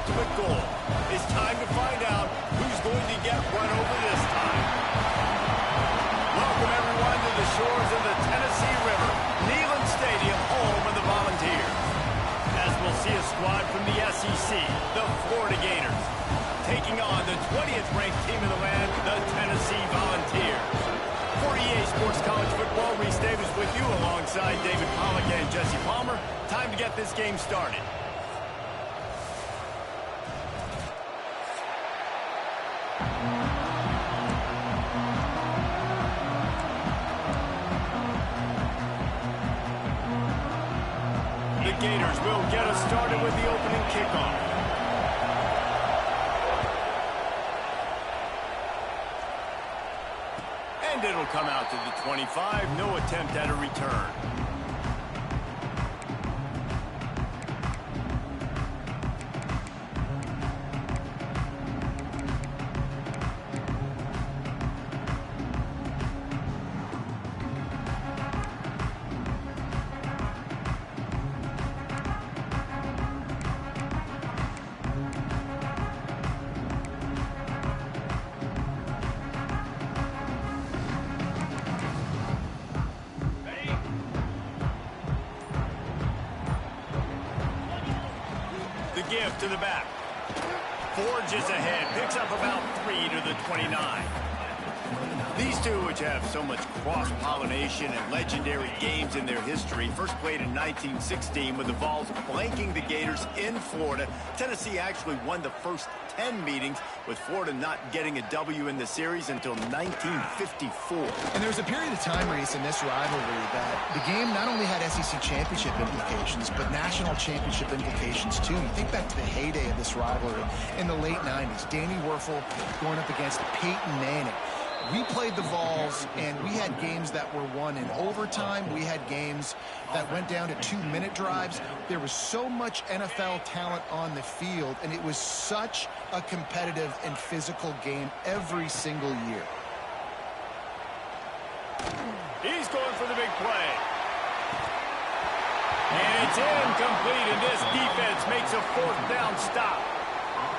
ultimate goal. It's time to find out who's going to get run over this time. Welcome, everyone, to the shores of the Tennessee River, Neyland Stadium, home of the Volunteers. As we'll see a squad from the SEC, the Florida Gators, taking on the 20th ranked team in the land, the Tennessee Volunteers. For EA Sports College Football, Reese Davis with you alongside David Pollack and Jesse Palmer. Time to get this game started. The Gators will get us started with the opening kickoff. And it'll come out to the 25. No attempt at a return. Give to the back. Forges ahead. Picks up about 3 to the 29. These two, which have so much cross-pollination and legendary games in their history, first played in 1916 with the Vols blanking the Gators in Florida. Tennessee actually won the first 10 meetings, with Florida not getting a W in the series until 1954. And there was a period of time, Reese, in this rivalry that the game not only had SEC championship implications, but national championship implications, too. You think back to the heyday of this rivalry in the late 90s. Danny Werfel going up against Peyton Manning. We played the Vols, and we had games that were won in overtime. We had games that went down to 2-minute drives. There was so much NFL talent on the field, and it was such a competitive and physical game every single year. He's going for the big play. And it's incomplete, and this defense makes a 4th down stop.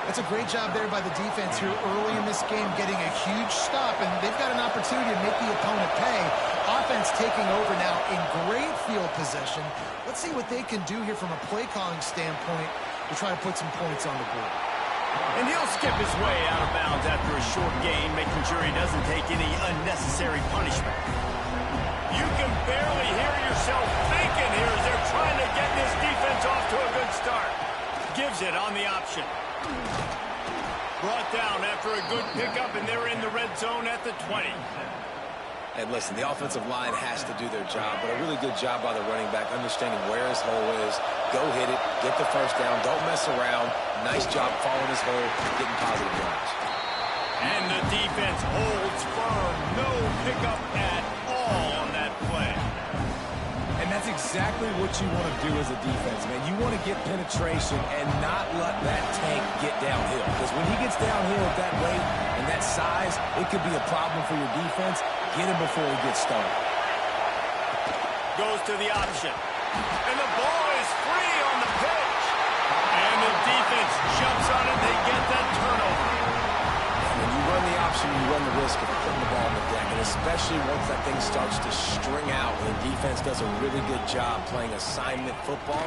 That's a great job there by the defense here early in this game, getting a huge stop, and they've got an opportunity to make the opponent pay. Offense taking over now in great field possession. Let's see what they can do here from a play calling standpoint to try to put some points on the board. And he'll skip his way out of bounds after a short gain, making sure he doesn't take any unnecessary punishment. You can barely hear yourself thinking here as they're trying to get this defense off to a good start. Gives it on the option. Brought down after a good pickup, and they're in the red zone at the 20. And listen, the offensive line has to do their job, but a really good job by the running back, understanding where his hole is. Go hit it, get the first down, don't mess around. Nice job following his hole, getting positive yards. And the defense holds firm. No pickup at all on that play. And that's exactly what you want to do as a defense, man. You want to get penetration and not let that tank get downhill. Because when he gets downhill at that rate and that size, it could be a problem for your defense. Get him before he gets started. Goes to the option. And the ball is free on the pitch. And the defense jumps on it. They get that turnover. When you run the option, you run the risk of putting the ball on the deck, and especially once that thing starts to string out, the defense does a really good job playing assignment football.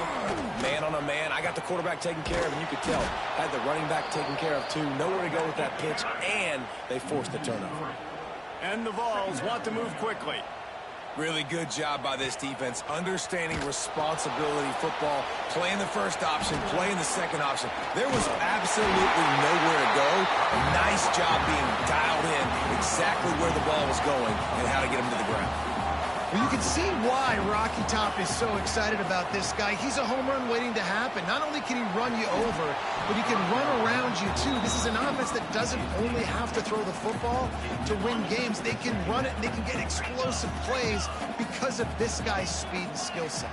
Man on a man, I got the quarterback taken care of, and you could tell. I had the running back taken care of, too. Nowhere to go with that pitch, and they forced the turnover. And the Vols want to move quickly. Really good job by this defense, understanding responsibility football, playing the first option, playing the second option. There was absolutely nowhere to go. A nice job being dialed in exactly where the ball was going and how to get him to the ground. Well, you can see why Rocky Top is so excited about this guy. He's a home run waiting to happen. Not only can he run you over, but he can run around you, too. This is an offense that doesn't only have to throw the football to win games. They can run it, and they can get explosive plays because of this guy's speed and skill set.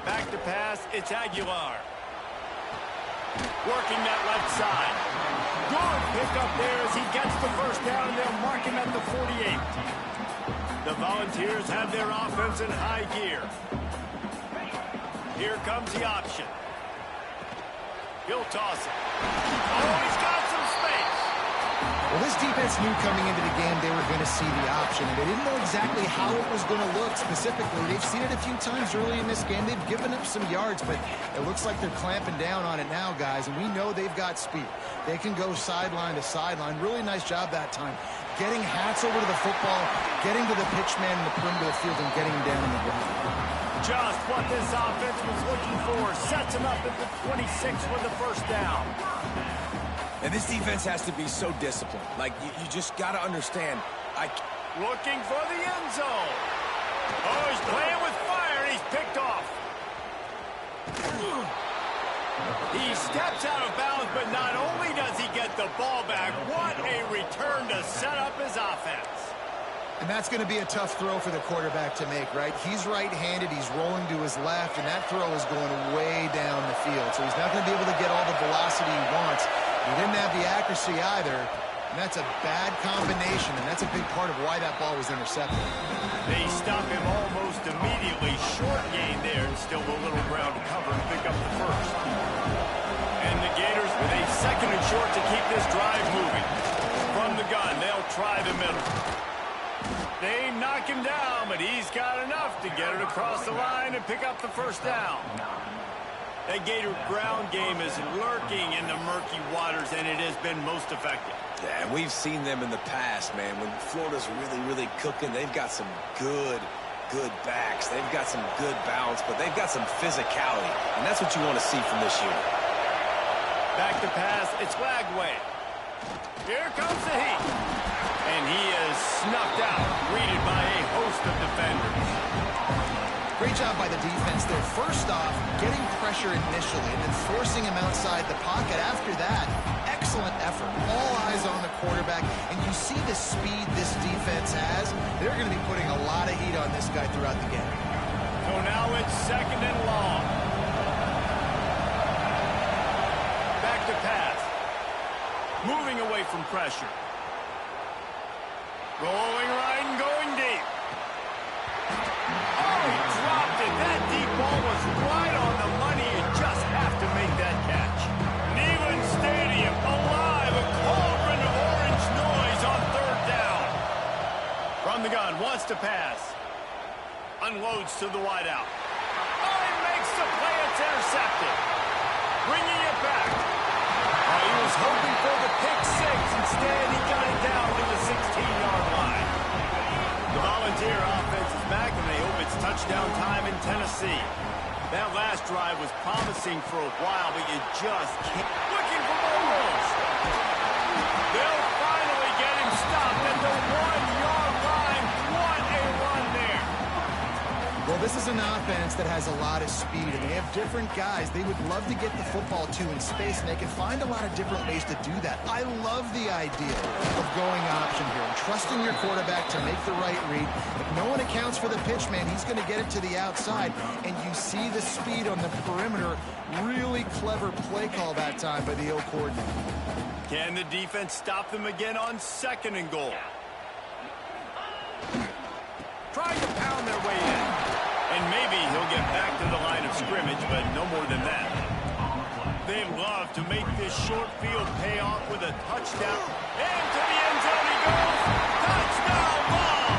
Back to pass, it's Aguilar. Working that left side. Good pickup there as he gets the first down, and they'll mark him at the 48. The Volunteers have their offense in high gear. Here comes the option. He'll toss it. Oh, he's got some space. Well, this defense knew coming into the game they were going to see the option, and they didn't know exactly how it was going to look specifically. They've seen it a few times early in this game. They've given up some yards, but it looks like they're clamping down on it now, guys, and we know they've got speed. They can go sideline to sideline. Really nice job that time. Getting Hats over to the football, getting to the pitch man in the perimeter of the field, and getting him down on the ground. Just what this offense was looking for. Sets him up at the 26 for the first down. And this defense has to be so disciplined. Like, you just got to understand. Looking for the end zone. Oh, he's playing with fire, and he's picked off. He steps out of bounds, but not only does he get the ball back, what a return to set up his offense. And that's going to be a tough throw for the quarterback to make, right? He's right-handed, he's rolling to his left, and that throw is going way down the field. So he's not going to be able to get all the velocity he wants. He didn't have the accuracy either, and that's a bad combination, and that's a big part of why that ball was intercepted. They stop him almost immediately. Short gain there, and still a little ground to cover and pick up the first. And the Gators with a second and short to keep this drive moving. From the gun, they'll try the middle. They knock him down, but he's got enough to get it across the line and pick up the first down. That Gator ground game is lurking in the murky waters, and it has been most effective. Yeah, and we've seen them in the past, man. When Florida's really, really cooking, they've got some good backs. They've got some good balance, but they've got some physicality, and that's what you want to see from this unit. Back to pass, it's Lagway. Here comes the heat. And he is snuffed out, greeted by a host of defenders. Great job by the defense there. First off, getting pressure initially and then forcing him outside the pocket. After that, excellent effort. All eyes on the quarterback. And you see the speed this defense has. They're going to be putting a lot of heat on this guy throughout the game. So now it's second and long. Back to pass. Moving away from pressure. Going right and going deep. Oh, he dropped it. That deep ball was right on the money. You just have to make that catch. Neyland Stadium alive. A cauldron of orange noise on third down. From the gun, wants to pass. Unloads to the wideout. Oh, he makes the play. It's intercepted. Bringing it back. Oh, he was hoping for the pick six. Instead, he got it down to the 16-yard line. The Volunteer offense is back, and they hope it's touchdown time in Tennessee. That last drive was promising for a while, but you just can't. Looking for balls. They'll finally get him stopped at the 1-yard line. What a run there. Well, this is an offense that has a lot of speed, and they have different guys they would love to get the football to in space, and they can find a lot of different ways to do that. I love the idea of going option here and trusting your quarterback to make the right read. If no one accounts for the pitch man, he's going to get it to the outside, and you see the speed on the perimeter. Really clever play call that time by the O coordinator. Can the defense stop them again on second and goal? Trying to pound their way in. And maybe he'll get back to the line of scrimmage, but no more than that. They love to make this short field pay off with a touchdown. Into the end zone he goes. Touchdown ball!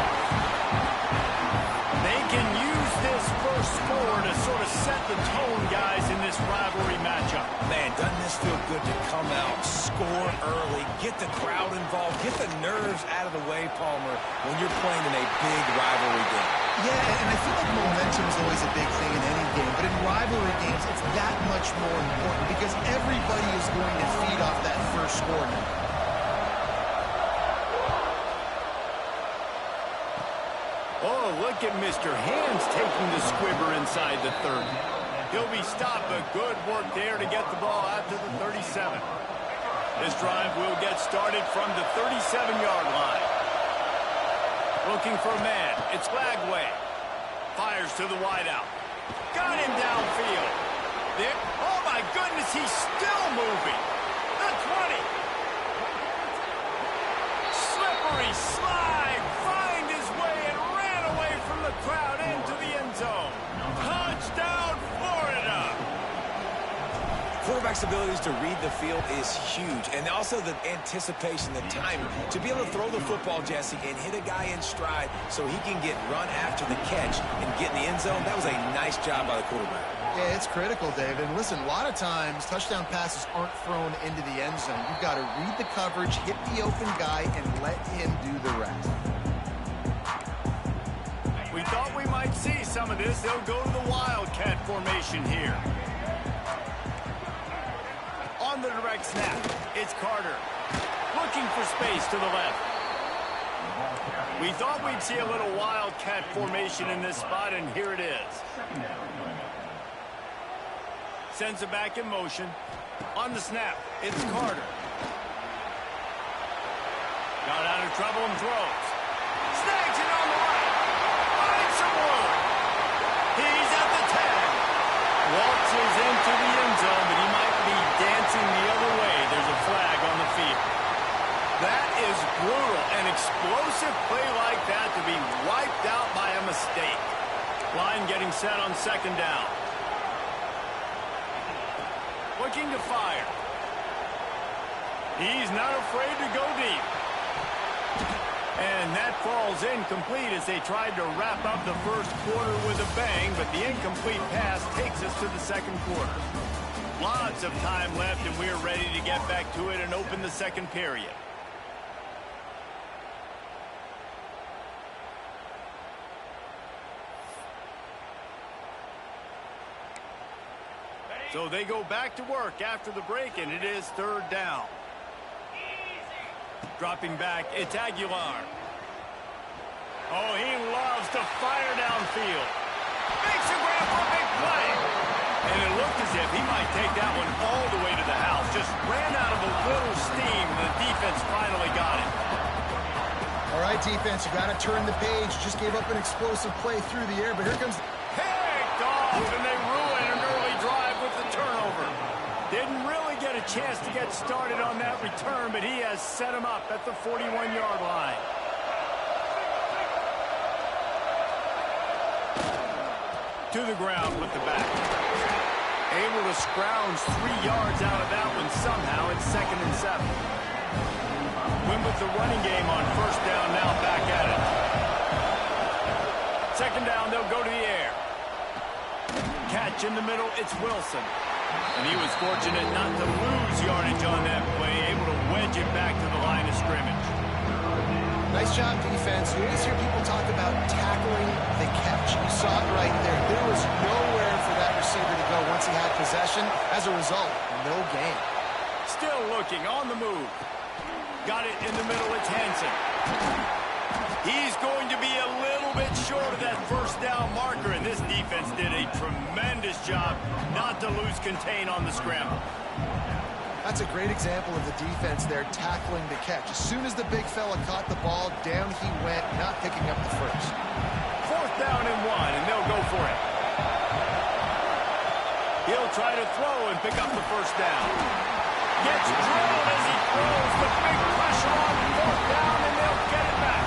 They can use this first score to sort of set the tone, guys, in this rivalry matchup. Man, doesn't this feel good to come out, score early, get the crowd involved, get the nerves out of the way, Palmer, when you're playing in a big rivalry game. Yeah, and I feel like momentum is always a big thing in any game, but in rivalry games, it's that much more important because everybody is going to feed off that first score now. Oh, look at Mr. Hands taking the squibber inside the 30. He'll be stopped, but good work there to get the ball out to the 37. This drive will get started from the 37-yard line. Looking for a man. It's Lagway. Fires to the wideout. Got him downfield. There. Oh, my goodness, he's still moving. The 20. Slippery slide. Find his way and ran away from the crowd into the end zone. Touchdown, Florida. Quarterback quarterback's abilities to read the field is huge. And also the anticipation, the timing. To be able to throw the football, Jesse, and hit a guy in stride so he can get run after the catch and get in the end zone, that was a nice job by the quarterback. Yeah, it's critical, David. And listen, a lot of times touchdown passes aren't thrown into the end zone. You've got to read the coverage, hit the open guy, and let him do the rest. We thought we might see some of this. They'll go to the Wildcat formation here. On the direct snap, it's Carter. Looking for space to the left. We thought we'd see a little Wildcat formation in this spot, and here it is. Sends it back in motion. On the snap, it's Carter. Got out of trouble and throws. Snags it on the right. Finds some room. He's at the 10. Waltzes into the end zone, but he might be dancing the other way. There's a flag on the field. That is brutal. An explosive play like that to be wiped out by a mistake. Line getting set on second down. Looking to fire. He's not afraid to go deep. And that falls incomplete as they tried to wrap up the first quarter with a bang, but the incomplete pass takes us to the second quarter. Lots of time left, and we're ready to get back to it and open the second period. So they go back to work after the break, and it is third down. Dropping back, it's Aguilar. Oh, he loves to fire downfield. Makes a grab for a big play. And it looked as if he might take that one all the way to the house. Just ran out of a little steam, and the defense finally got it. All right, defense, you got to turn the page. Just gave up an explosive play through the air, but here comes... Picked off, and they ruin an early drive with the turnover. Didn't really get a chance to get started on that return, but he has set him up at the 41-yard line. To the ground with the back. Able to scrounge 3 yards out of that one somehow. It's 2nd and 7. Win with the running game on first down, now back at it. Second down, they'll go to the air. Catch in the middle, it's Wilson. And he was fortunate not to lose yardage on that play, able to wedge it back to the line of scrimmage. Nice job, defense. You always hear people talk about tackling the catch. You saw it right there. There was nowhere for that receiver to go once he had possession. As a result, no gain. Still looking, on the move. Got it in the middle, it's Hansen. He's going to be a little bit short of that first down marker, and this defense did a tremendous job not to lose contain on the scramble. That's a great example of the defense there tackling the catch. As soon as the big fella caught the ball, down he went, not picking up the first. Fourth down and 1, and they'll go for it. He'll try to throw and pick up the first down. Gets drilled as he throws, but big pressure on fourth down, and they'll get it back.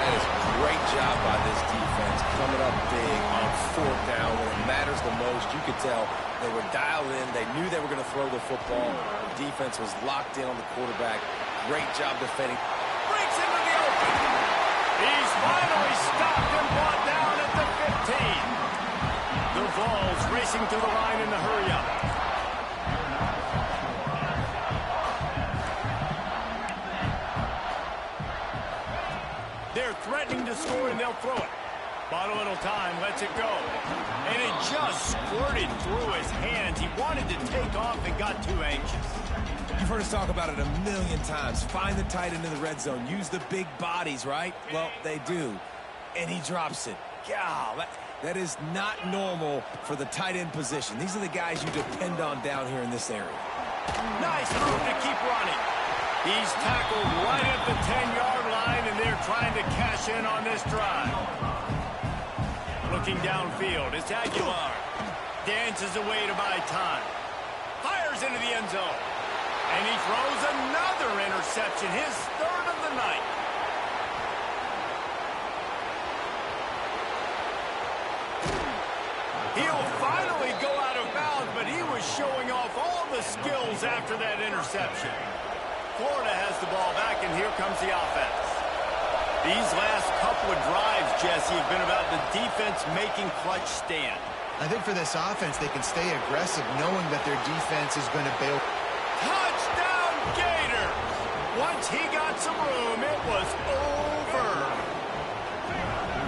That is a great job by this defense, coming up big on fourth down when it matters the most. You could tell they were dialed in. They knew they were going to throw the football. The defense was locked in on the quarterback. Great job defending. Breaks into the open. He's finally stopped and brought down at the 15. The Vols racing to the line in the hurry-up. They're threatening to score, and they'll throw it. Bought a little time, lets it go. And it just squirted through his hands. He wanted to take off and got too anxious. You've heard us talk about it a million times. Find the tight end in the red zone. Use the big bodies, right? Well, they do. And he drops it. God, that is not normal for the tight end position. These are the guys you depend on down here in this area. Nice move to keep running. He's tackled right at the 10-yard line, and they're trying to cash in on this drive. Looking downfield, it's Aguilar. Dances away to buy time. Fires into the end zone. And he throws another interception, his third of the night. He'll finally go out of bounds, but he was showing off all the skills after that interception. Florida has the ball back, and here comes the offense. These last couple of drives, Jesse, have been about the defense making clutch stand. I think for this offense, they can stay aggressive knowing that their defense is going to bail. Touchdown, Gator! Once he got some room, it was over.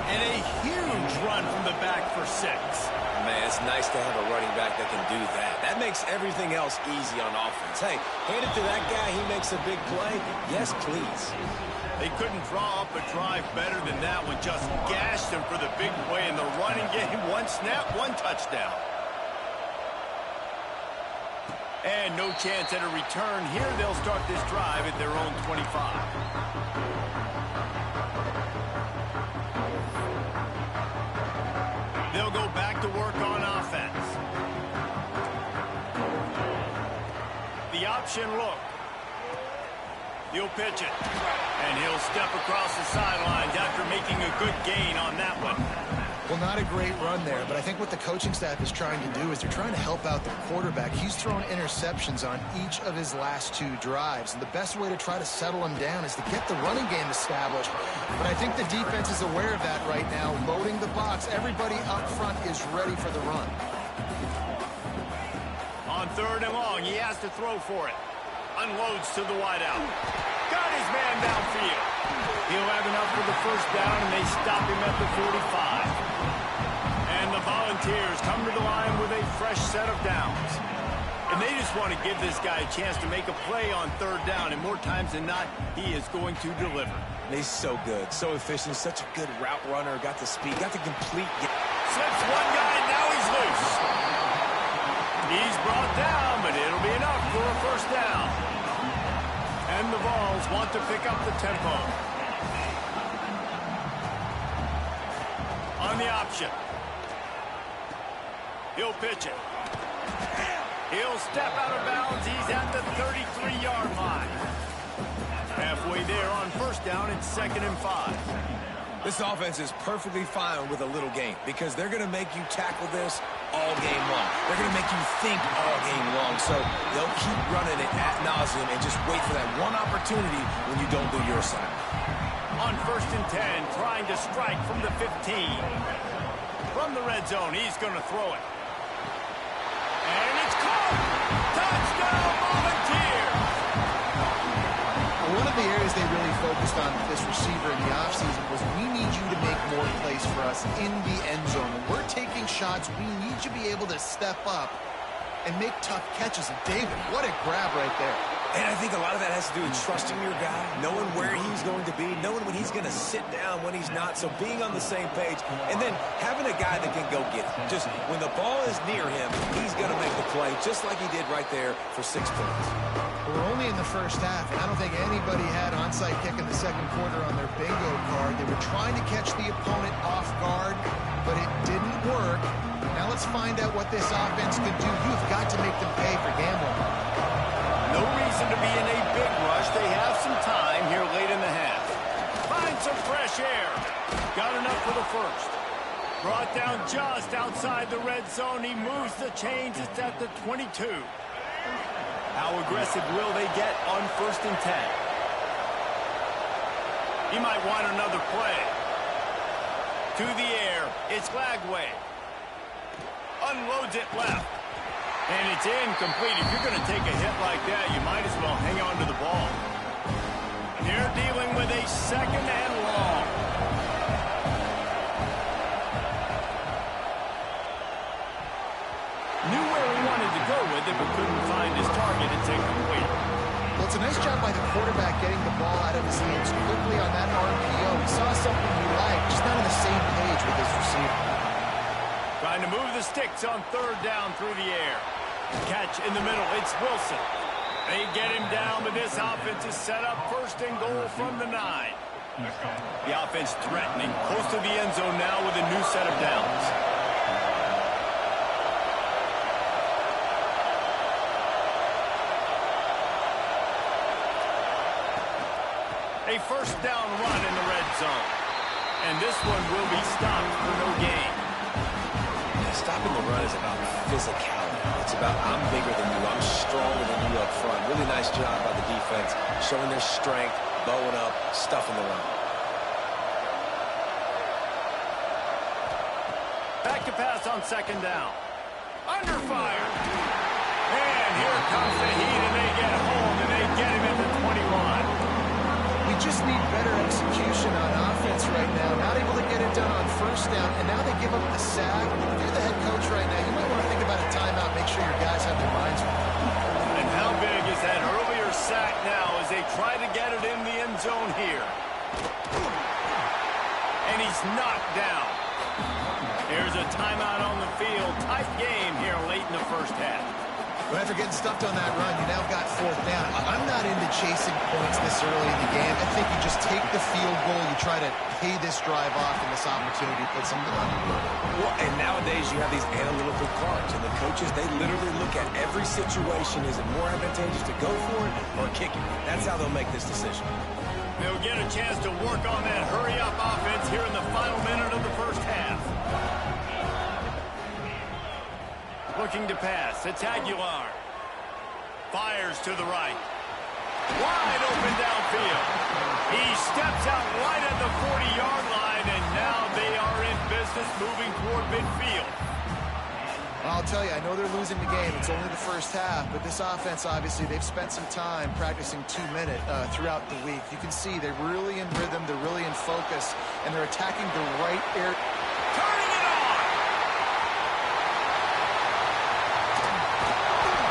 And a huge run from the back for 6. Man, it's nice to have a running back that can do that. That makes everything else easy on offense. Hey, hand it to that guy, he makes a big play. Yes, please. They couldn't draw up a drive better than that one. Just gashed him for the big play in the running game. 1 snap, 1 touchdown. And no chance at a return here. They'll start this drive at their own 25. They'll go back to work on offense. The option look. He'll pitch it. And he'll step across the sidelines after making a good gain on that one. Well, not a great run there, but I think what the coaching staff is trying to do is they're trying to help out the quarterback. He's thrown interceptions on each of his last 2 drives, and the best way to try to settle him down is to get the running game established. But I think the defense is aware of that right now, loading the box. Everybody up front is ready for the run. On 3rd and long, he has to throw for it. Unloads to the wideout. Got his man downfield. He'll have enough for the first down, and they stop him at the 45. And the Volunteers come to the line with a fresh set of downs. And they just want to give this guy a chance to make a play on 3rd down, and more times than not, he is going to deliver. He's so good, so efficient, such a good route runner, got the speed, got the complete... Slips one guy, and now he's loose. He's brought down, but it'll be enough for a first down. And the Vols want to pick up the tempo. On the option. He'll pitch it. He'll step out of bounds. He's at the 33-yard line. Halfway there on first down, it's 2nd and 5. This offense is perfectly fine with a little game because they're going to make you tackle this all game long. They're going to make you think all game long. So they'll keep running it ad nauseum and just wait for that one opportunity when you don't do your assignment. On 1st and 10, trying to strike from the 15. From the red zone, he's going to throw it. And it's caught! Touchdown, Volunteers! One of the areas they really focused on with this receiver in the offseason was we need you to make more plays for us in the end zone. When we're taking shots, we need you to be able to step up and make tough catches. And David, what a grab right there. And I think a lot of that has to do with trusting your guy, knowing where he's going to be, knowing when he's going to sit down, when he's not, so being on the same page, and then having a guy that can go get it. Just when the ball is near him, he's going to make the play, just like he did right there for 6 points. We're only in the first half, and I don't think anybody had onside kick in the second quarter on their bingo card. They were trying to catch the opponent off guard, but it didn't work. Now let's find out what this offense can do. You've got to make them pay for gambling. No reason to be in a big rush. They have some time here late in the half. Find some fresh air. Got enough for the first. Brought down just outside the red zone. He moves the chains. It's at the 22. How aggressive will they get on 1st and 10? He might want another play. To the air. It's Lagway. Unloads it left. And it's incomplete. If you're going to take a hit like that, you might as well hang on to the ball. They're dealing with a 2nd and long. Knew where he wanted to go with it, but couldn't find his target. It's incomplete. Well, it's a nice job by the quarterback getting the ball out of his hands quickly on that RPO. He saw something he liked, just not on the same page with his receiver. Trying to move the sticks on 3rd down through the air. Catch in the middle. It's Wilson. They get him down, but this offense is set up 1st and goal from the 9. The offense threatening. Close to the end zone now with a new set of downs. A 1st down run in the red zone. And this one will be stopped for no gain. This stopping the run is about physicality. It's about I'm bigger than you, I'm stronger than you up front. Really nice job by the defense, showing their strength, bowing up, stuffing the run. Back to pass on second down. Under fire. And here comes the heat, and they get home, and they get him at the 21. We just need better execution on offense right now. Not able to get it done on first down, and now they give up the sack. If you're the head coach right now, you might want to think about a timeout, make sure your guys have their minds right. And how big is that earlier sack now as they try to get it in the end zone here? And he's knocked down. Here's a timeout on the field. Tight game here late in the first half. But after getting stuffed on that run, you now got fourth down. I'm not into chasing points this early in the game. I think you just take the field goal. You try to pay this drive off and this opportunity to put something on the board. Well, and nowadays you have these analytical cards, and the coaches, they literally look at every situation. Is it more advantageous to go for it or kick it? That's how they'll make this decision. They'll get a chance to work on that hurry-up offense here in the final minute of the first half. Looking to pass. It's Aguilar. Fires to the right. Wide open downfield. He steps out right at the 40-yard line, and now they are in business moving toward midfield. I'll tell you, I know they're losing the game. It's only the first half, but this offense, obviously, they've spent some time practicing 2-minute throughout the week. You can see they're really in rhythm, they're really in focus, and they're attacking the right area. Turning it on!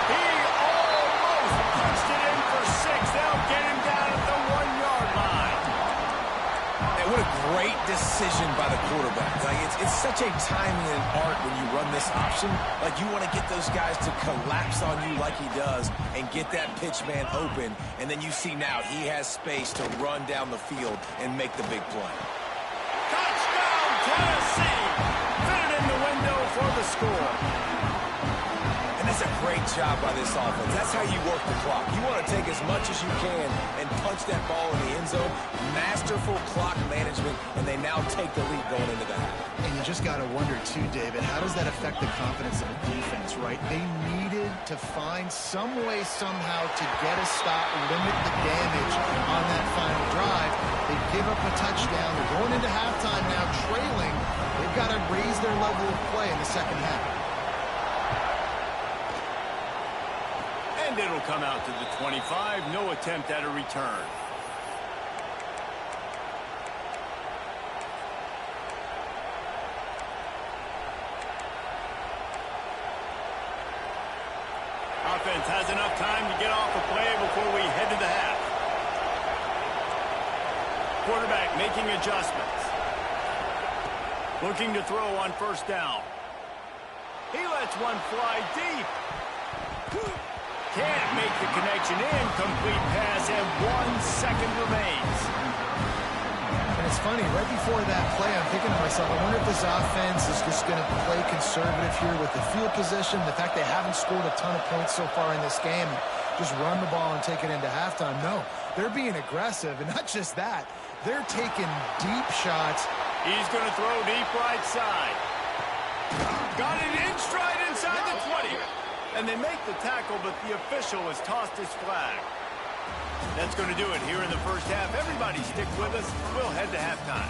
He almost punched it in for 6. They'll get him down at the 1-yard line. And what a great decision by the quarterback. Like it's such a timing and art when you run this option. Like you want to get those guys to collapse on you like he does and get that pitch man open. And then you see now he has space to run down the field and make the big play. Touchdown, Tennessee! Fit it in the window for the score. And that's a great job by this offense. That's how you work the clock. You want to take as much as you can and punch that ball in the end zone. Masterful clock management, and they now take the lead going into the half. And you just got to wonder, too, David, how does that affect the confidence of the defense, right? They needed to find some way, somehow, to get a stop, limit the damage on that final drive. They give up a touchdown. They're going into halftime now, trailing. They've got to raise their level of play in the second half. And it'll come out to the 25. No attempt at a return. Offense has enough time to get off the play before we head to the half. Quarterback making adjustments. Looking to throw on first down. He lets one fly deep. Can't make the connection. Incomplete pass, and 1 second remains. And it's funny, right before that play, I'm thinking to myself, I wonder if this offense is just going to play conservative here with the field position, the fact they haven't scored a ton of points so far in this game, just run the ball and take it into halftime. No, they're being aggressive, and not just that, they're taking deep shots. He's going to throw deep right side. Got it in stride inside the 20. And they make the tackle, but the official has tossed his flag. That's going to do it here in the first half. Everybody stick with us. We'll head to halftime.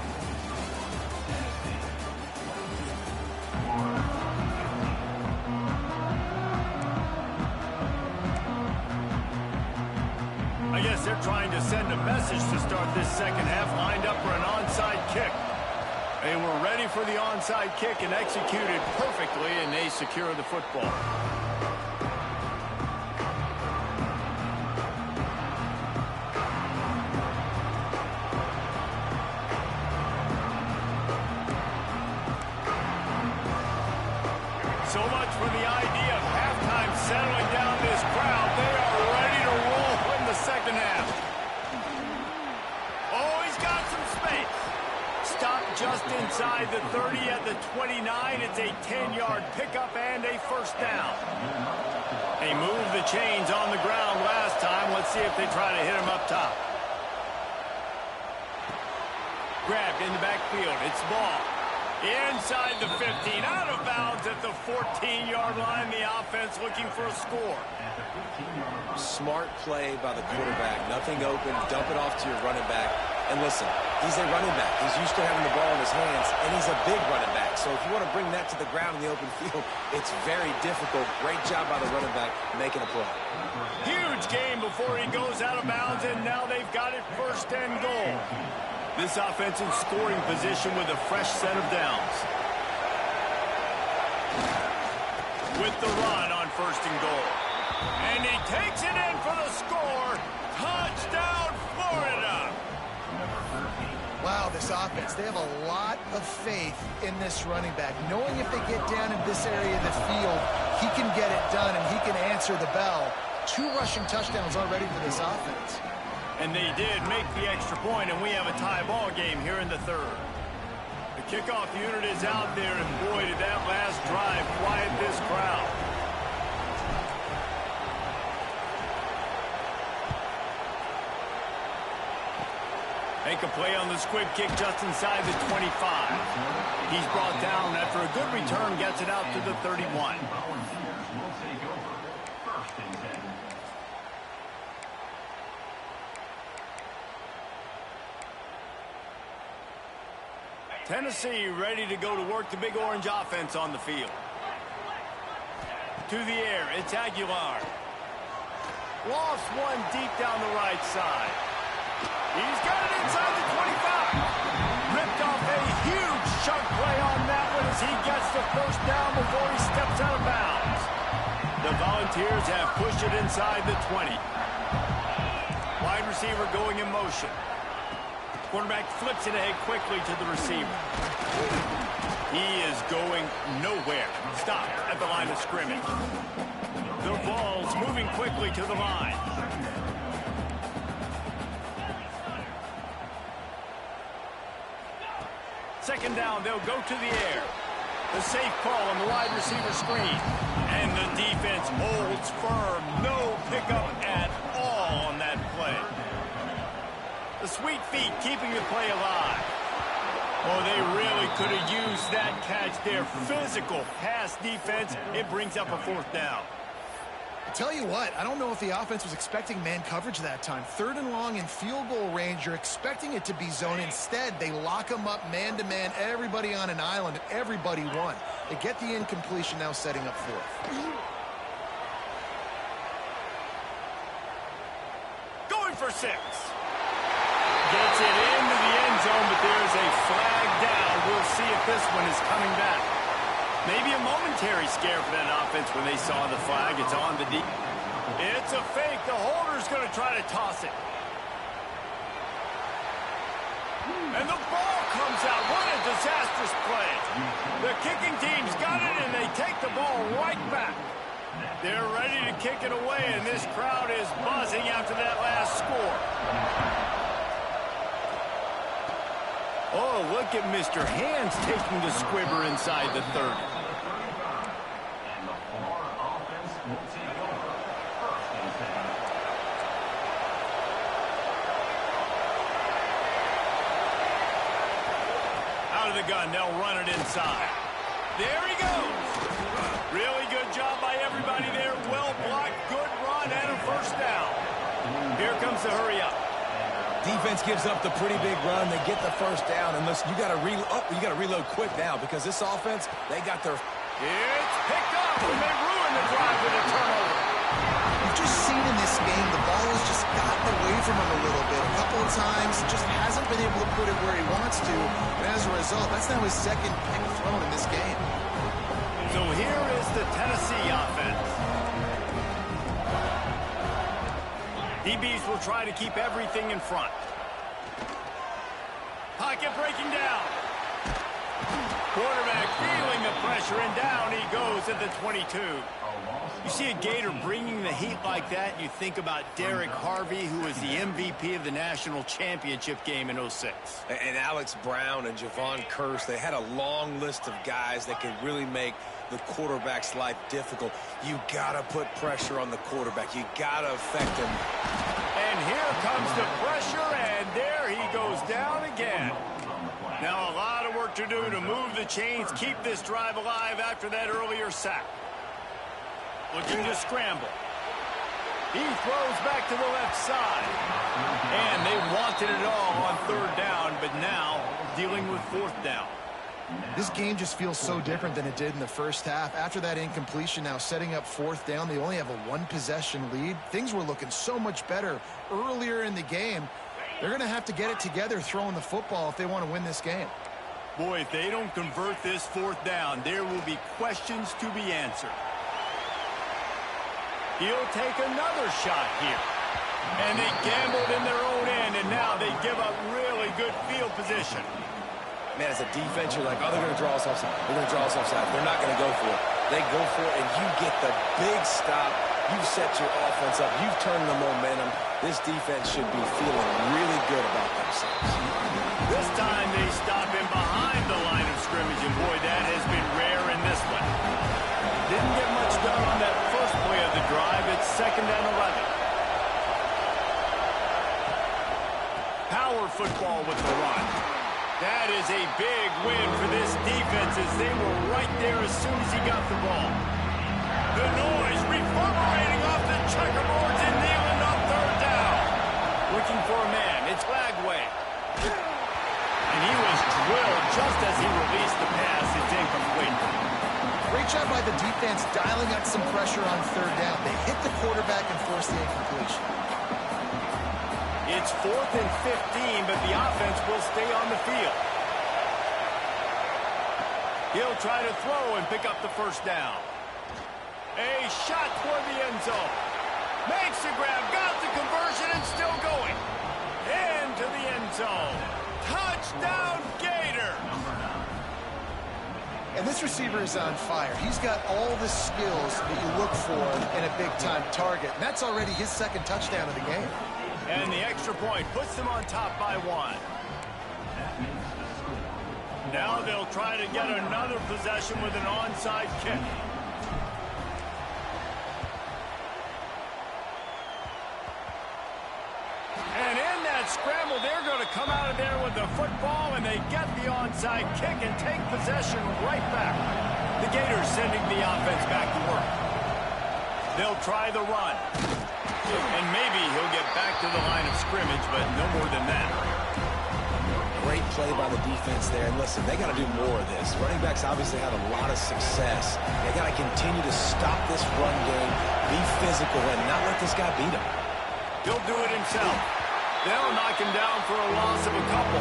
I guess they're trying to send a message to start this second half, lined up for an onside kick. They were ready for the onside kick and executed perfectly, and they secure the football. So much for the idea of halftime settling down this crowd. They are ready to roll in the second half. Oh, he's got some space. Stop just inside the 30 at the 29. It's a 10-yard pickup and a first down. They moved the chains on the ground last time. Let's see if they try to hit him up top. Grabbed in the backfield. It's Ball. Inside the 15, out of bounds at the 14-yard line. The offense looking for a score. Smart play by the quarterback. Nothing open. Dump it off to your running back. And listen, he's a running back. He's used to having the ball in his hands, and he's a big running back. So if you want to bring that to the ground in the open field, it's very difficult. Great job by the running back making a play. Huge game before he goes out of bounds, and now they've got it first and goal. This offense in scoring position with a fresh set of downs. With the run on first and goal. And he takes it in for the score. Touchdown, Florida! Wow, this offense, they have a lot of faith in this running back. Knowing if they get down in this area of the field, he can get it done and he can answer the bell. 2 rushing touchdowns already for this offense. And they did make the extra point, and we have a tie ball game here in the third. The kickoff unit is out there, and boy, did that last drive quiet this crowd. Make a play on the squib kick just inside the 25. He's brought down after a good return, gets it out to the 31. Tennessee ready to go to work the Big Orange offense on the field. To the air, it's Aguilar. Lost one deep down the right side. He's got it inside the 25. Ripped off a huge chunk play on that one as he gets the first down before he steps out of bounds. The Volunteers have pushed it inside the 20. Wide receiver going in motion. Quarterback flips it ahead quickly to the receiver. He is going nowhere. Stopped at the line of scrimmage. The ball's moving quickly to the line. Second down, they'll go to the air. The safe call on the wide receiver screen. And the defense holds firm. No pickup at all on that play. The sweet feet keeping the play alive. Oh, they really could have used that catch there. Physical pass defense. It brings up a 4th down. Tell you what, I don't know if the offense was expecting man coverage that time. 3rd and long in field goal range, you're expecting it to be zone. Instead, they lock them up man-to-man, everybody on an island, and everybody won. They get the incompletion, now setting up 4th. Going for 6. Gets it into the end zone, but there's a flag down. We'll see if this one is coming back. Maybe a momentary scare for that offense when they saw the flag. It's on the deep. It's a fake. The holder's going to try to toss it. And the ball comes out. What a disastrous play. The kicking team's got it, and they take the ball right back. They're ready to kick it away, and this crowd is buzzing after that last score. Oh, look at Mr. Hands taking the squibber inside the 30. Out of the gun, they'll run it inside. There he goes. Really good job by everybody there. Well blocked, good run, and a first down. Here comes the hurry up. Defense gives up the pretty big run. They get the first down. And listen, you got to reload quick now because this offense, they got their... It's picked up, and they ruin the drive with a turnover. You've just seen in this game, the ball has just gotten away from him a little bit. A couple of times, just hasn't been able to put it where he wants to. And as a result, that's now his 2nd pick thrown in this game. So here is the Tennessee offense. DBs will try to keep everything in front. Pocket breaking down. Quarterback feeling the pressure, and down he goes at the 22. You see a Gator bringing the heat like that, and you think about Derek Harvey, who was the MVP of the national championship game in 06. And Alex Brown and Javon Curse, they had a long list of guys that could really make the quarterback's life difficult. You got to put pressure on the quarterback. You got to affect him. And here comes the pressure, and there he goes down again. Now a lot of work to do to move the chains, keep this drive alive after that earlier sack. Looking to scramble. He throws back to the left side. And they wanted it all on third down, but now dealing with fourth down. This game just feels so different than it did in the first half. After that incompletion, now setting up fourth down, they only have a one-possession lead. Things were looking so much better earlier in the game. They're going to have to get it together throwing the football if they want to win this game. Boy, if they don't convert this fourth down, there will be questions to be answered. He'll take another shot here. And they gambled in their own end, and now they give up really good field position. Man, as a defense, you're like, oh, they're going to draw us offside. They're going to draw us offside. They're not going to go for it. They go for it, and you get the big stop. You've set your offense up. You've turned the momentum. This defense should be feeling really good about themselves. This time they stop him behind the line of scrimmage, and boy, that has been rare in this one. Didn't get much done on that first play of the drive. It's 2nd and 11. Power football with the run. That is a big win for this defense as they were right there as soon as he got the ball. The noise reverberating off the checkerboards and kneeling on third down. Looking for a man. It's Lagway. And he was drilled just as he released the pass. It's incomplete. Great job by the defense dialing up some pressure on third down. They hit the quarterback and forced the incompletion. It's 4th and 15, but the offense will stay on the field. He'll try to throw and pick up the first down. A shot toward the end zone. Makes the grab, got the conversion, and still going. Into the end zone. Touchdown, Gator! And this receiver is on fire. He's got all the skills that you look for in a big-time target. And that's already his 2nd touchdown of the game. And the extra point puts them on top by 1. Now they'll try to get another possession with an onside kick. And in that scramble, they're going to come out of there with the football, and they get the onside kick and take possession right back. The Gators sending the offense back to work. They'll try the run. And maybe he'll get back to the line of scrimmage, but no more than that. Great play by the defense there. And listen, they got to do more of this. Running backs obviously had a lot of success. They got to continue to stop this run game, be physical, and not let this guy beat him. He'll do it himself. They'll knock him down for a loss of a couple.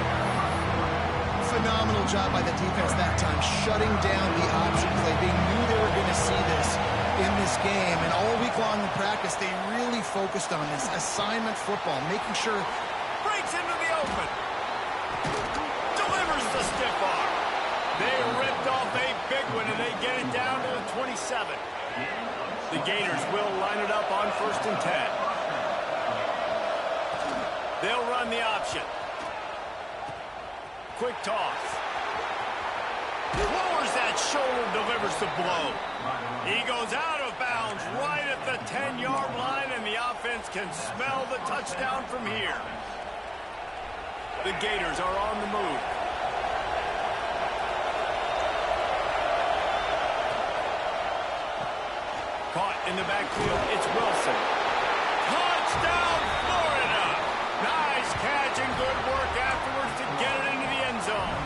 Phenomenal job by the defense that time, shutting down the option play. They knew they were going to see this in this game, and all week long in practice, they really focused on this assignment football, making sure. Breaks into the open. Delivers the stiff arm. They ripped off a big one, and they get it down to the 27. The Gators will line it up on 1st and 10. They'll run the option. Quick toss. Lowers that shoulder, delivers the blow. He goes out of bounds right at the 10-yard line, and the offense can smell the touchdown from here. The Gators are on the move. Caught in the backfield, it's Wilson. Touchdown, Florida! Nice catch and good work afterwards to get it into the end zone.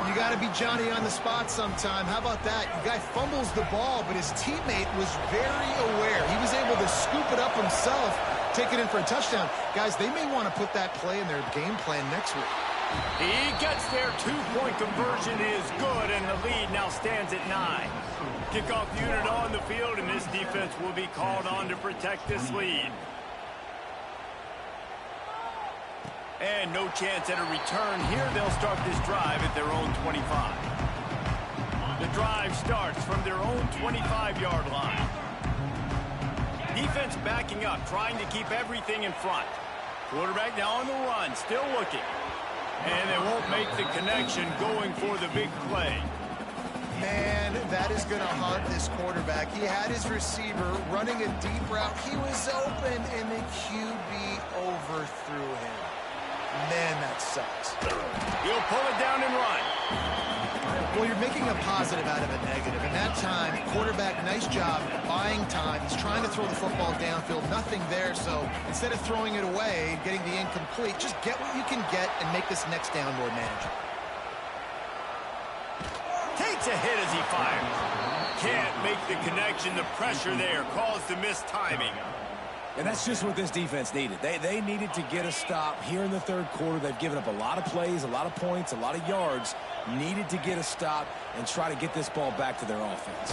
You got to be Johnny on the spot sometime. How about that? The guy fumbles the ball, but his teammate was very aware. He was able to scoop it up himself, take it in for a touchdown. Guys, they may want to put that play in their game plan next week. He gets their 2-point conversion is good, and the lead now stands at 9. Kickoff unit on the field, and this defense will be called on to protect this lead. And no chance at a return here. They'll start this drive at their own 25. The drive starts from their own 25-yard line. Defense backing up, trying to keep everything in front. Quarterback now on the run, still looking. And they won't make the connection going for the big play. Man, that is going to haunt this quarterback. He had his receiver running a deep route. He was open, and the QB overthrew him. Man, that sucks. He'll pull it down and run. Well, you're making a positive out of a negative. In that time, quarterback, nice job buying time. He's trying to throw the football downfield. Nothing there, so instead of throwing it away, getting the incomplete, just get what you can get and make this next down more manageable. Takes a hit as he fires. Can't make the connection. The pressure there caused the missed timing. And that's just what this defense needed. They needed to get a stop here in the third quarter. They've given up a lot of plays, a lot of points, a lot of yards. Needed to get a stop and try to get this ball back to their offense.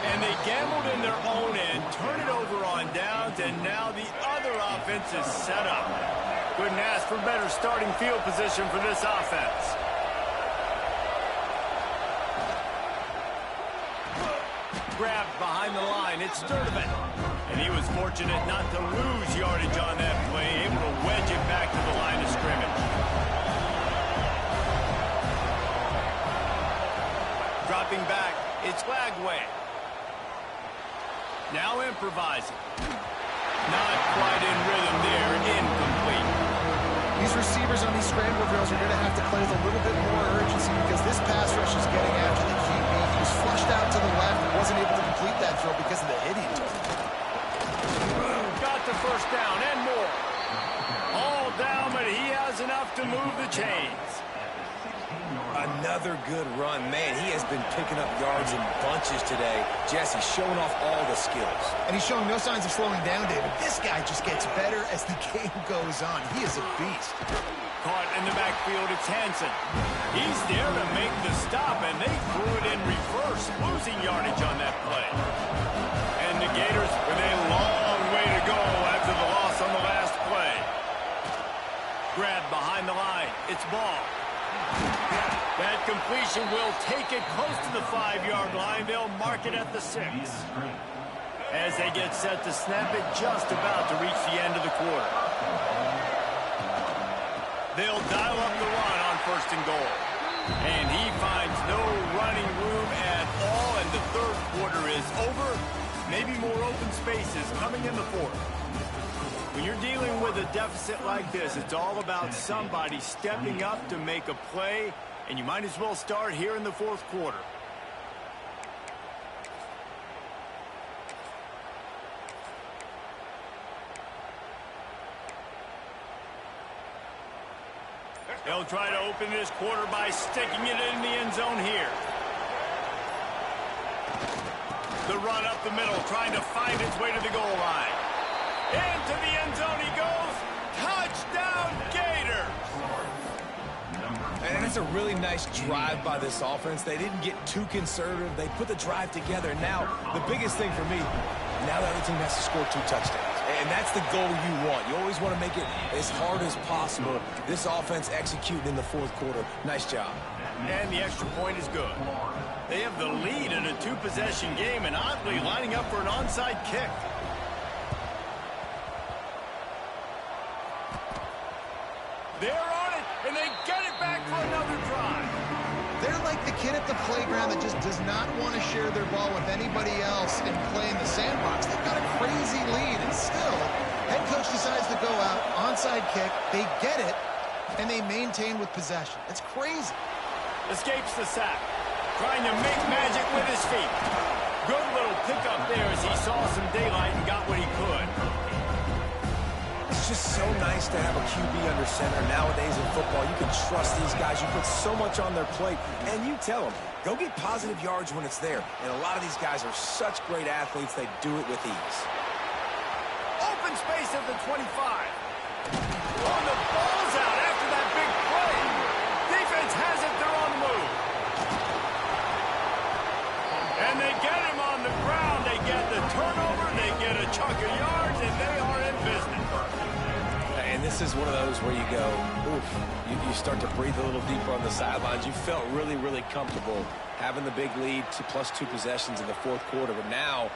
And they gambled in their own end, turn it over on downs, and now the other offense is set up. Couldn't ask for better starting field position for this offense. Grabbed behind the line, it's Sturdivant. And he was fortunate not to lose yardage on that play, able to wedge it back to the line of scrimmage. Dropping back, it's Lagway. Now improvising. Not quite in rhythm there, incomplete. These receivers on these scramble drills are going to have to play with a little bit more urgency because this pass rush is getting after the QB. He was flushed out to the left and wasn't able to complete that throw because of the hit he took. Got the first down and more. All down, but he has enough to move the chains. Another good run. Man, he has been picking up yards in bunches today. Jesse showing off all the skills. And he's showing no signs of slowing down, David. This guy just gets better as the game goes on. He is a beast. Caught in the backfield, it's Hansen. He's there to make the stop, and they threw it in reverse, losing yardage on that play. And the Gators with a long way to go after the loss on the last play. Grabbed behind the line, it's Ball. That completion will take it close to the 5-yard line. They'll mark it at the 6. As they get set to snap it, just about to reach the end of the quarter. They'll dial up the run on 1st and goal. And he finds no running room at all, and the third quarter is over. Maybe more open spaces coming in the fourth. When you're dealing with a deficit like this, it's all about somebody stepping up to make a play, and you might as well start here in the fourth quarter. They'll try to open this quarter by sticking it in the end zone here. The run up the middle, trying to find its way to the goal line. Into the end zone he goes. Touchdown, Gators! And it's a really nice drive by this offense. They didn't get too conservative. They put the drive together. Now, the biggest thing for me, now the other team has to score 2 touchdowns. And that's the goal you want. You always want to make it as hard as possible. This offense executing in the fourth quarter. Nice job. And the extra point is good. They have the lead in a 2-possession game and oddly lining up for an onside kick. They're on it, and they get it back for another drive. They're like the kid at the playground that just does not want to share their ball with anybody else and play in the sandbox. They've got a crazy lead, and still, head coach decides to go out, onside kick, they get it, and they maintain with possession. It's crazy. Escapes the sack, trying to make magic with his feet. Good little pickup there as he saw some daylight and got what he could. It's just so nice to have a QB under center. Nowadays in football, you can trust these guys. You put so much on their plate, and you tell them, go get positive yards when it's there. And a lot of these guys are such great athletes, they do it with ease. Open space at the 25. Oh, the ball's out after that big play. Defense has it, they're on the move. And they get him on the ground. They get the turnover, they get a chunk of yards, and they are in business. And this is one of those where you go, oof, you start to breathe a little deeper on the sidelines. You felt really, really comfortable having the big lead plus 2 possessions in the fourth quarter, but now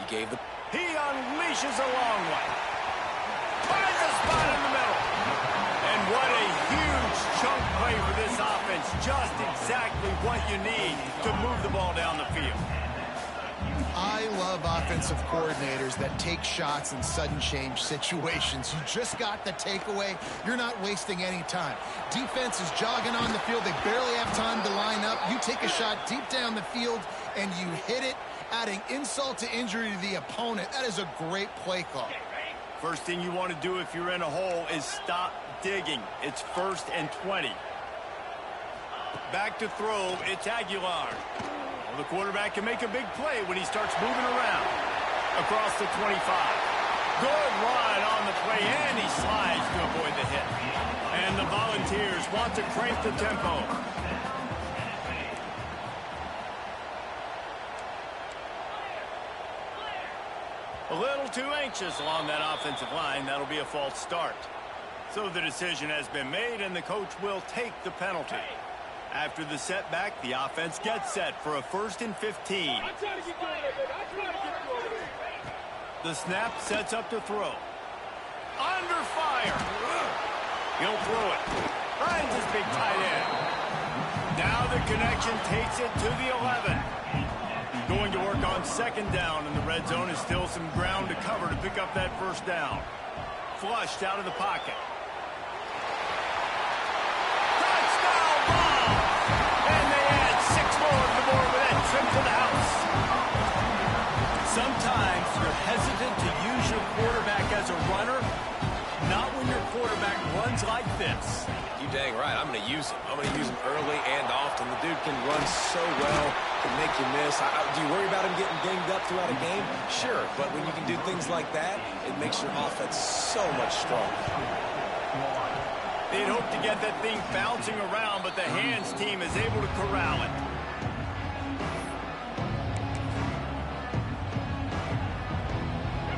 you gave the... He unleashes a long one. Finds a spot in the middle. And what a huge chunk play for this offense. Just exactly what you need to move the ball down the field. I love offensive coordinators that take shots in sudden change situations. You just got the takeaway. You're not wasting any time. Defense is jogging on the field. They barely have time to line up. You take a shot deep down the field, and you hit it, adding insult to injury to the opponent. That is a great play call. First thing you want to do if you're in a hole is stop digging. It's 1st and 20. Back to throw, it's Aguilar. Well, the quarterback can make a big play when he starts moving around. Across the 25. Good run on the play, and he slides to avoid the hit. And the Volunteers want to crank the tempo. A little too anxious along that offensive line. That'll be a false start. So the decision has been made, and the coach will take the penalty. After the setback, the offense gets set for a 1st and 15. The snap sets up to throw. Under fire. He'll throw it. Finds his big tight end. Now the connection takes it to the 11. Going to work on 2nd down, and the red zone is still some ground to cover to pick up that 1st down. Flushed out of the pocket. Touchdown ball! And they add 6 more on the board with that trip to the house. Sometimes you're hesitant to use your quarterback as a runner, not when your quarterback runs like this. You dang right. I'm going to use him. I'm going to use him early and often. The dude can run so well, can make you miss. Do you worry about him getting dinged up throughout a game? Sure, but when you can do things like that, it makes your offense so much stronger. They'd hope to get that thing bouncing around, but the hands team is able to corral it.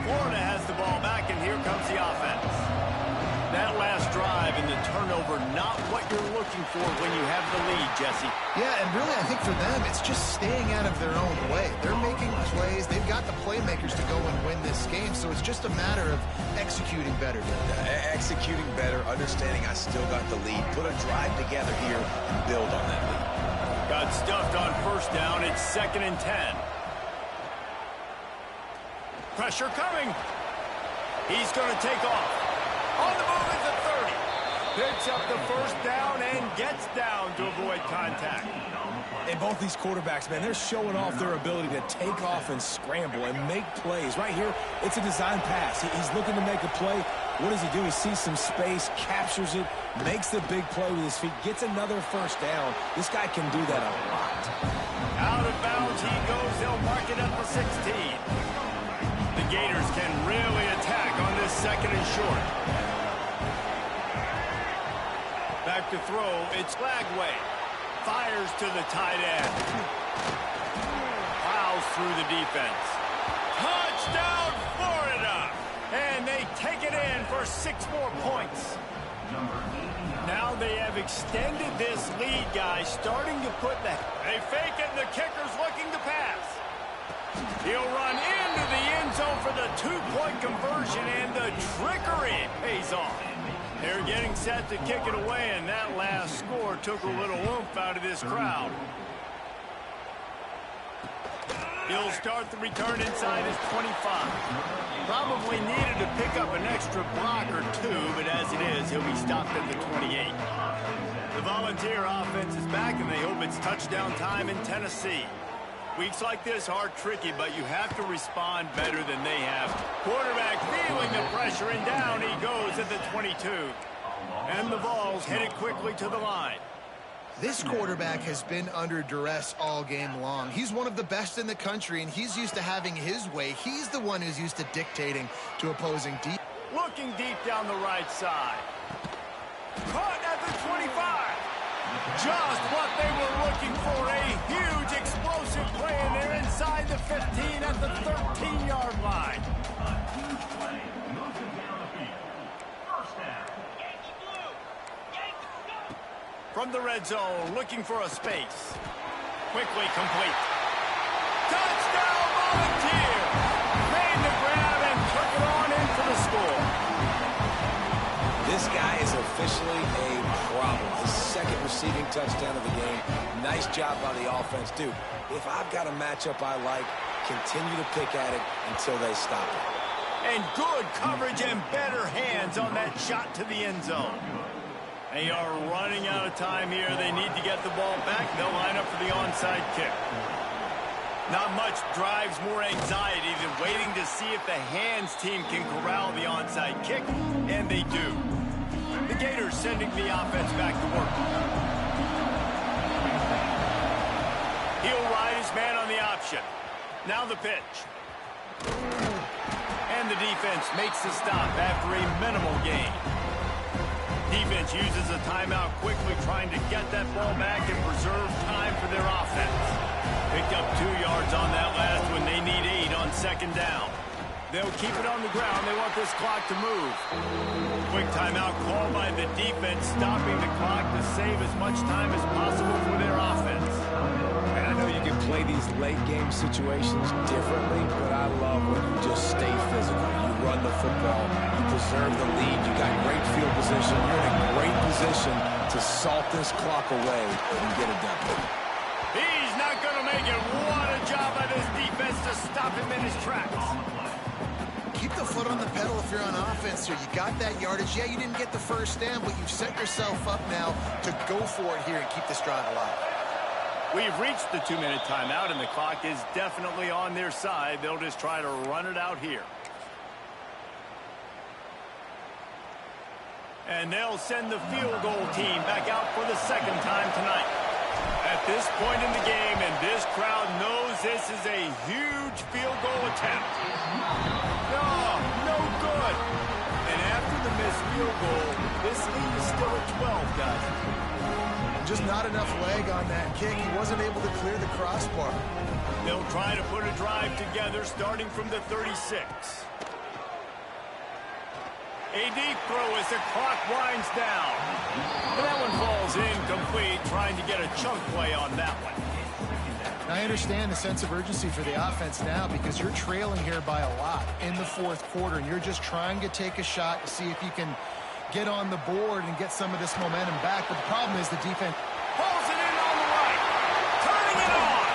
Florida has the ball back, and here comes the offense. That last drive and the turnover, not what you're looking for when you have the lead, Jesse. Yeah, and really, I think for them, it's just staying out of their own way. They're making plays. They've got the playmakers to go and win this game, so it's just a matter of executing better. Executing better, understanding I still got the lead. Put a drive together here and build on that lead. Got stuffed on 1st down. It's 2nd and 10. Pressure coming. He's going to take off. On the move at the 30. Picks up the 1st down and gets down to avoid contact. And both these quarterbacks, man, they're showing off their ability to take off and scramble and make plays. Right here, it's a design pass. He's looking to make a play. What does he do? He sees some space, captures it, makes the big play with his feet, gets another 1st down. This guy can do that a lot. Out of bounds he goes. They'll mark it at the 16. The Gators can really attack on this 2nd and short. Back to throw, it's Lagway. Fires to the tight end. Plows through the defense. Touchdown, Florida! And they take it in for 6 more points. Now they have extended this lead, guys, starting to put the... They fake it, and the kicker's looking to pass. He'll run into the end zone for the 2-point conversion, and the trickery pays off. They're getting set to kick it away, and that last score took a little oomph out of this crowd. He'll start the return inside his 25. Probably needed to pick up an extra block or 2, but as it is, he'll be stopped at the 28. The Volunteer offense is back, and they hope it's touchdown time in Tennessee. Weeks like this are tricky, but you have to respond better than they have. Quarterback feeling the pressure, and down he goes at the 22. And the Vols headed quickly to the line. This quarterback has been under duress all game long. He's one of the best in the country, and he's used to having his way. He's the one who's used to dictating to opposing deep. Looking deep down the right side. Caught at the 25. Just what they were looking for, a huge explosive play, and they're inside the 15 at the 13-yard line. From the red zone, looking for a space. Quickly complete. Touchdown, Volunteer! Made the grab and took it on in for the score. This guy is officially a problem. His 2nd receiving touchdown of the game. Nice job by the offense. Dude, if I've got a matchup I like, continue to pick at it until they stop it. And good coverage and better hands on that shot to the end zone. They are running out of time here. They need to get the ball back. They'll line up for the onside kick. Not much drives more anxiety than waiting to see if the hands team can corral the onside kick, and they do. The Gators sending the offense back to work. He'll ride his man on the option. Now the pitch. And the defense makes the stop after a minimal gain. Defense uses a timeout quickly, trying to get that ball back and preserve time for their offense. Picked up 2 yards on that last one. They need 8 on second down. They'll keep it on the ground. They want this clock to move. Quick timeout called by the defense, stopping the clock to save as much time as possible for their offense. And I know you can play these late game situations differently, but I love when you just stay physical. You run the football, you preserve the lead, you got great field position, you're in a great position to salt this clock away and get it done. He's not going to make it. What a job by this defense to stop him in his tracks. Keep the foot on the pedal if you're on offense here. You got that yardage. Yeah, you didn't get the first down, but you've set yourself up now to go for it here and keep this drive alive. We've reached the 2-minute timeout, and the clock is definitely on their side. They'll just try to run it out here. And they'll send the field goal team back out for the second time tonight. At this point in the game, and this crowd knows this is a huge field goal attempt. No good. And after the missed field goal, this lead is still at 12, guys. Just not enough leg on that kick. He wasn't able to clear the crossbar. They'll try to put a drive together starting from the 36. A deep throw as the clock winds down. And that one falls incomplete, trying to get a chunk play on that one. I understand the sense of urgency for the offense now because you're trailing here by a lot in the fourth quarter, and you're just trying to take a shot to see if you can get on the board and get some of this momentum back. But the problem is the defense pulls it in on the right, turning it on.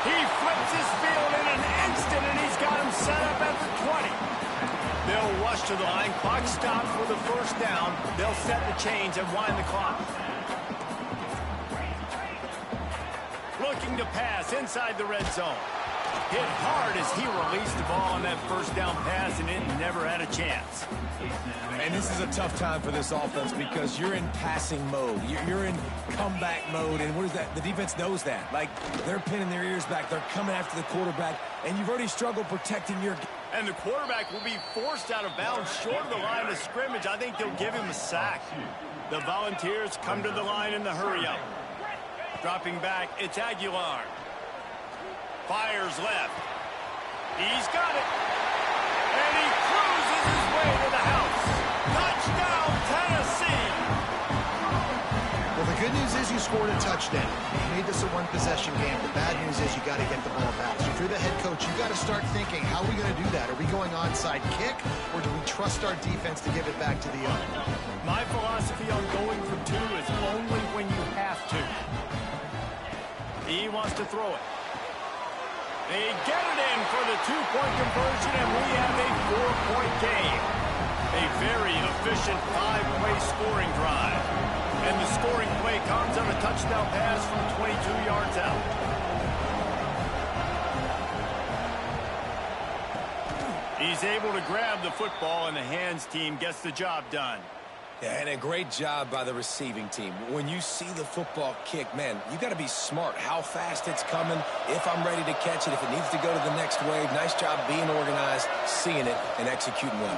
He flips his field in an instant, and he's got him set up at the 20. They'll rush to the line. Clock stops for the first down. They'll set the chains and wind the clock. Looking to pass inside the red zone. Hit hard as he released the ball on that first down pass, and it never had a chance. And this is a tough time for this offense because you're in passing mode. You're in comeback mode, and what is that? The defense knows that. Like, they're pinning their ears back. They're coming after the quarterback, and you've already struggled protecting your... And the quarterback will be forced out of bounds short of the line of scrimmage. I think they'll give him a sack. The Volunteers come to the line in the hurry-up. Dropping back, it's Aguilar. Fires left. He's got it. And he cruises his way to the house. Touchdown, Tennessee. Well, the good news is you scored a touchdown. You made this a one-possession game. The bad news is you got to get the ball back. So if you're the head coach, you got to start thinking, how are we going to do that? Are we going onside kick, or do we trust our defense to give it back to the other? My philosophy on going for 2 is only when you have to. He wants to throw it. They get it in for the 2-point conversion, and we have a 4-point game. A very efficient 5-play scoring drive. And the scoring play comes on a touchdown pass from 22 yards out. He's able to grab the football, and the hands team gets the job done. Yeah, and a great job by the receiving team. When you see the football kick, man, you got to be smart how fast it's coming, if I'm ready to catch it, if it needs to go to the next wave. Nice job being organized, seeing it, and executing well.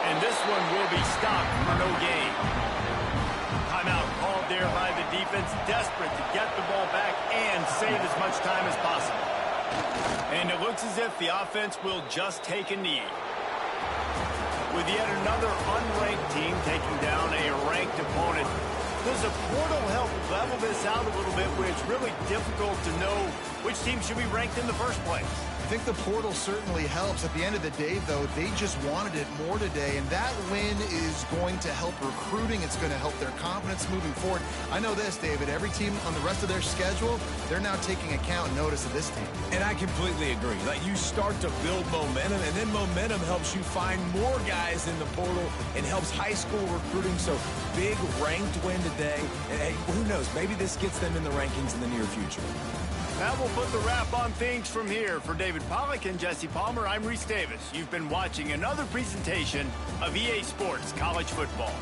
And this one will be stopped for no gain. Timeout called there by the defense, desperate to get the ball back and save as much time as possible. And it looks as if the offense will just take a knee. With yet another unranked team taking down a ranked opponent, does a portal help level this out a little bit where it's really difficult to know which team should be ranked in the first place? think the portal certainly helps. At the end of the day, though, they just wanted it more today, and that win is going to help recruiting. It's going to help their confidence moving forward. I know this, David, every team on the rest of their schedule, they're now taking account and notice of this team. And I completely agree. Like, you start to build momentum, and then momentum helps you find more guys in the portal and helps high school recruiting. So big ranked win today. And hey, who knows? Maybe this gets them in the rankings in the near future. That will put the wrap on things from here. For David Pollack and Jesse Palmer, I'm Reese Davis. You've been watching another presentation of EA Sports College Football.